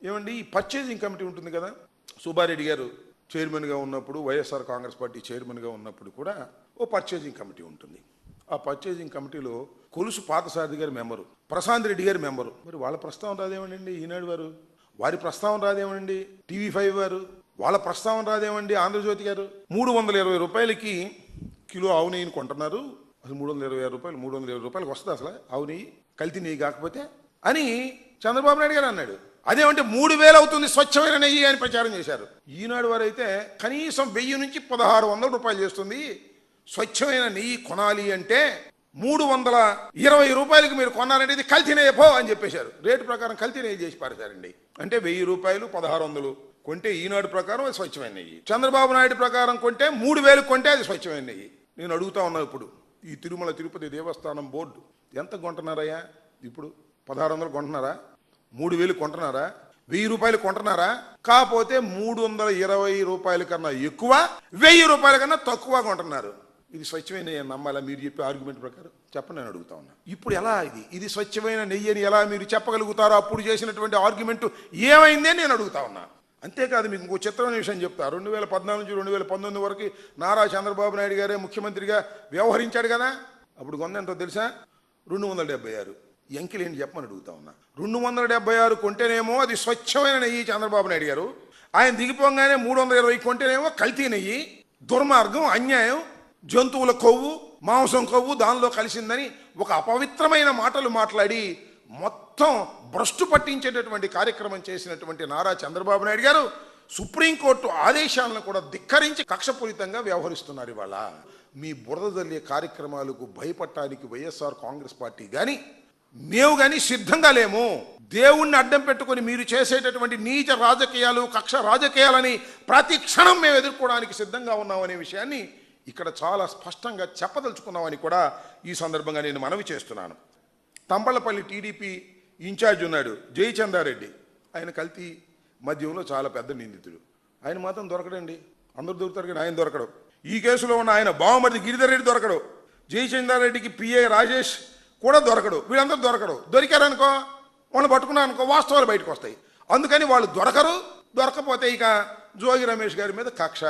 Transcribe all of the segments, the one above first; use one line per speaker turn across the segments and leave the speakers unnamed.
ఏమండి ఈ purchasing committee ఉంటుంది కదా, సుబ్బారెడ్డి గారు చైర్మన్గా ఉన్నప్పుడు, వైఎస్ఆర్ కాంగ్రెస్ పార్టీ చైర్మన్గా ఉన్నప్పుడు కూడా ఓ పర్చేజింగ్ కమిటీ ఉంటుంది. ఆ పర్చేజింగ్ కమిటీలో కొలుసు పాతసారథి గారి మెంబరు, ప్రశాంత్ రెడ్డి గారి మెంబరు. మరి వాళ్ళ ప్రస్తావన రాదేమనండి ఈనాడు వారు, వారి ప్రస్తావన రాదేమనండి TV5 వారు, వాళ్ళ ప్రస్తావన రాదేమండి ఆంధ్రజ్యోతి గారు. 320 రూపాయలకి కిలో ఆవు నెయ్యిని కొంటున్నారు. అసలు 326 రూపాయలు, 320 రూపాయలకి వస్తుంది అసలు ఆవు నెయ్యి, కల్తీ నెయ్యి కాకపోతే అని చంద్రబాబు నాయుడు గారు అన్నాడు. అదేమంటే 3000 అవుతుంది స్వచ్ఛమైన నెయ్యి అని ప్రచారం చేశారు. ఈనాడు వారు అయితే కనీసం 1000 నుంచి 1600 రూపాయలు చేస్తుంది, స్వచ్ఛమైన నెయ్యి కొనాలి అంటే 320 రూపాయలకి మీరు కొన్నారంటే ఇది కల్తీ నెయ్యి పో అని చెప్పేశారు. రేటు ప్రకారం కల్తీ నెయ్యి చేసి పారేశారండి. అంటే 1000 రూపాయలు 1600 కొంటే ఈనాడు ప్రకారం అది స్వచ్ఛమైన నెయ్యి, చంద్రబాబు నాయుడు ప్రకారం కొంటే 3000 కొంటే అది స్వచ్ఛమైన నెయ్యి. నేను అడుగుతా ఉన్నా, ఇప్పుడు ఈ తిరుమల తిరుపతి దేవస్థానం బోర్డు ఎంత కొంటున్నారయ్యా? ఇప్పుడు 1600 కొంటున్నారా, 3000 కొంటున్నారా, 1000 రూపాయలు కొంటున్నారా? కాకపోతే 320 రూపాయల కన్నా ఎక్కువ, 1000 రూపాయల కన్నా తక్కువ కొంటున్నారు. ఇది స్వచ్ఛమైన నెయ్యి అని నమ్మాలా? మీరు చెప్పే ఆర్గ్యుమెంట్ ప్రకారం చెప్పండి, నేను అడుగుతా ఉన్నా. ఇప్పుడు ఎలా ఇది స్వచ్ఛమైన నెయ్యి అని ఎలా మీరు చెప్పగలుగుతారో? అప్పుడు చేసినటువంటి ఆర్గ్యుమెంట్ ఏమైంది అని నేను అడుగుతా ఉన్నా. అంతేకాదు, మీకు ఇంకో చిత్రమైన విషయం చెప్తా. 2014 నుంచి 2019 వరకు నారా చంద్రబాబు నాయుడు గారే ముఖ్యమంత్రిగా వ్యవహరించాడు కదా. అప్పుడు కొంత ఎంతో తెలుసా? 276. ఎంకిలేంటి చెప్పమని అడుగుతా ఉన్నా. 276 కొంటేనేమో అది స్వచ్ఛమైన నెయ్యి చంద్రబాబు నాయుడు గారు, ఆయన దిగిపోగానే 320 కొంటేనేమో కల్తీ నెయ్యి. దుర్మార్గం, అన్యాయం, జంతువుల కొవ్వు, మాంసం కొవ్వు దానిలో కలిసిందని ఒక అపవిత్రమైన మాటలు మాట్లాడి మొత్తం భ్రష్టు పట్టించేటటువంటి కార్యక్రమం చేసినటువంటి నారా చంద్రబాబు నాయుడు గారు సుప్రీంకోర్టు ఆదేశాలను కూడా ధిక్కరించి కక్షపూరితంగా వ్యవహరిస్తున్నారు. ఇవాళ మీ బురద జల్లే కార్యక్రమాలకు భయపడటానికి వైఎస్ఆర్ కాంగ్రెస్ పార్టీ కానీ మేము కానీ సిద్ధంగా లేము. దేవుణ్ణి అడ్డం పెట్టుకొని మీరు చేసేటటువంటి నీచ రాజకీయాలు, కక్ష రాజకీయాలని ప్రతి క్షణం మేము ఎదుర్కోవడానికి సిద్ధంగా ఉన్నామనే విషయాన్ని ఇక్కడ చాలా స్పష్టంగా చెప్పదలుచుకున్నామని కూడా ఈ సందర్భంగా నేను మనవి చేస్తున్నాను. తంబళ్ళపల్లి టీడీపీ ఇన్ఛార్జ్ ఉన్నాడు జయచందారెడ్డి, ఆయన కల్తీ మద్యంలో చాలా పెద్ద నిందితుడు. ఆయన మాత్రం దొరకడండి, అందరూ దొరుకుతారు కానీ ఆయన దొరకడు. ఈ కేసులో ఉన్న ఆయన బావమరిది గిరిధర్ రెడ్డి దొరకడు, జయచందారెడ్డికి PA రాజేష్ కూడా దొరకడు, వీళ్ళందరూ దొరకడు. దొరికారనుకో, వాళ్ళు పట్టుకున్నారనుకో, వాస్తవాలు బయటకు వస్తాయి. అందుకని వాళ్ళు దొరకరు. దొరకపోతే ఇక జోగి రమేష్ గారి మీద కక్ష.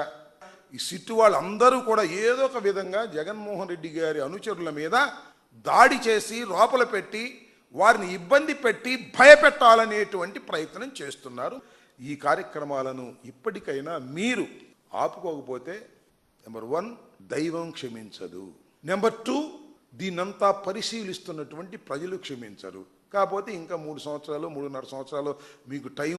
ఈ సిట్టు వాళ్ళందరూ కూడా ఏదో ఒక విధంగా జగన్మోహన్ రెడ్డి గారి అనుచరుల మీద దాడి చేసి లోపల పెట్టి వారిని ఇబ్బంది పెట్టి భయపెట్టాలనేటువంటి ప్రయత్నం చేస్తున్నారు. ఈ కార్యక్రమాలను ఇప్పటికైనా మీరు ఆపుకోకపోతే నెంబర్ 1 దైవం క్షమించదు, నెంబర్ 2 దీన్నంతా పరిశీలిస్తున్నటువంటి ప్రజలు క్షమించరు. కాకపోతే ఇంకా 3 సంవత్సరాలు 3.5 సంవత్సరాలు మీకు టైం